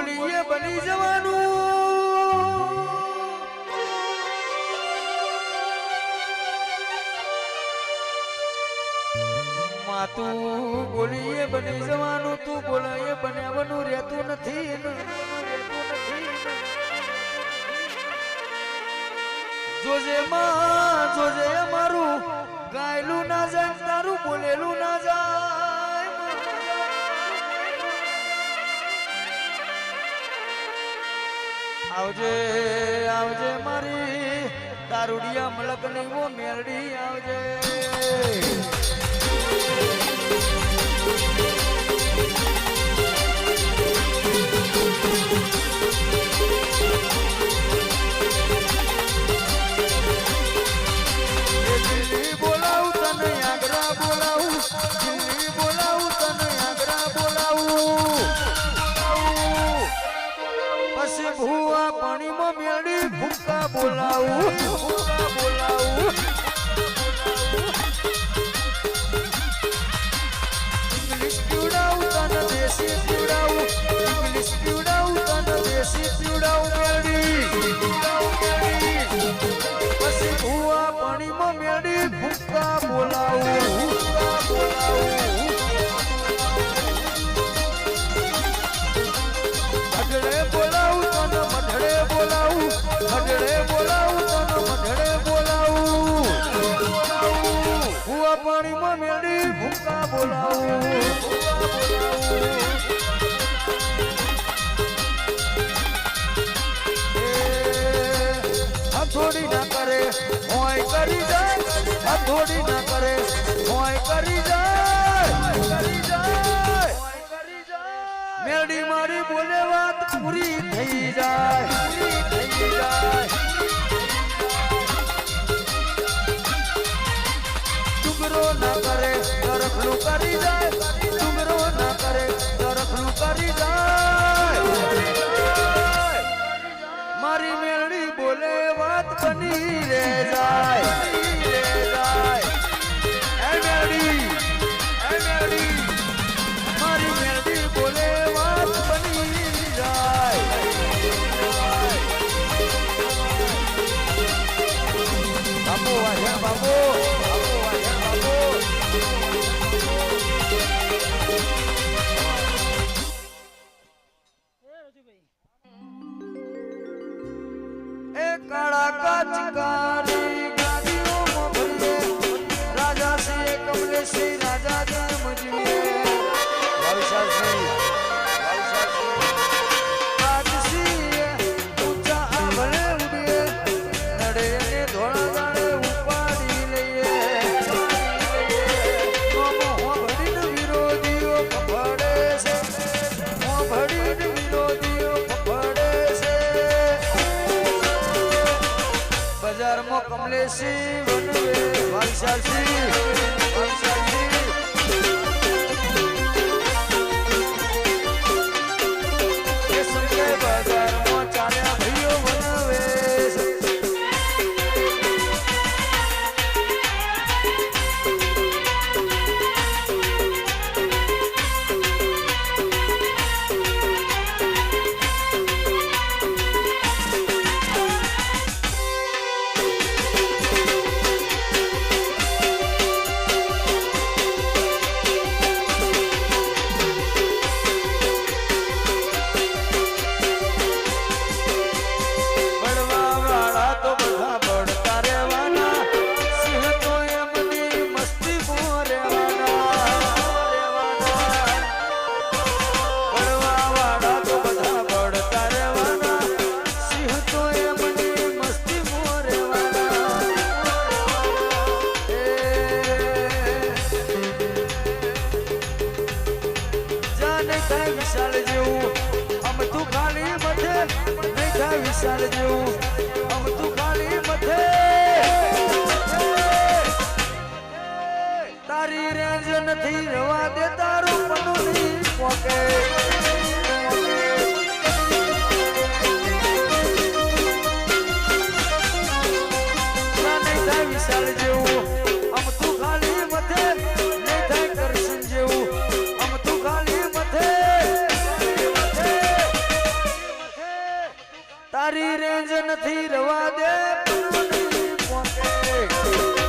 બોલીએ બની જવાનું માતું બોલીએ બની જવાનું તું બોલાય બન્યાવાનું રહેતું નથી જોજે માં જોજે મારું ગાયલું ના જાય તારું બોલેલું ના જાય આવજે આવજે મારી દારૂડિયા મલક ની વો મેરડી આવજે ભૂવા પાણીમાં મેળી ભૂકા બોલાવું ઇંગ્લિશ પીવડાવું તને દેશી પીવડાવું ઇંગ્લિશ પીવડાવું તને દેશી પીવડાવું મેળી પછી ભૂવા પાણીમાં મેળી ભૂકા બોલાવું મઢડે બોલાવું તને મઢડે બોલાવું હુવા પાણીમાં મેળી ભૂકા બોલાવું હથોડી ના કરે હોય કરી જાય હથોડી ના કરે હોય કરી જાય મેળી મારી બોલે વાત પૂરી થઈ જાય ડુંગરો ના કરે તરફલું કરી જાય ડુંગરો ના કરે તરફલું કરી જાય મારી મેળી બોલે વાત બની રે જાય મારી મેળી બોલે વાત બની જાય બાપુ વાહ બાપુ એ કાળા કાચકારી ગાડીઓમાં ભરીએ રાજા સિંહ કમલેશી રાજા જન્મજીએ કમલેશી વનવે વાલશાસી એ સંજય બજારમાં ચાલ્યા ભાઈઓ વનવે વિશાલ જેવું અમ તું ખાલી મથે નહીં થાય વિશાલ જેવું અમ તું ખાલી મથે તારી રેન્જ નથી રવા દે તારું પનું નહીં પોકે નહીં થાય વિશાલ જેવું અમ તું ખાલી મથે નહીં થાય કરશન જેવું અમ તું ખાલી મથે રેન્જ નથી રવા દે પનોતી પોકે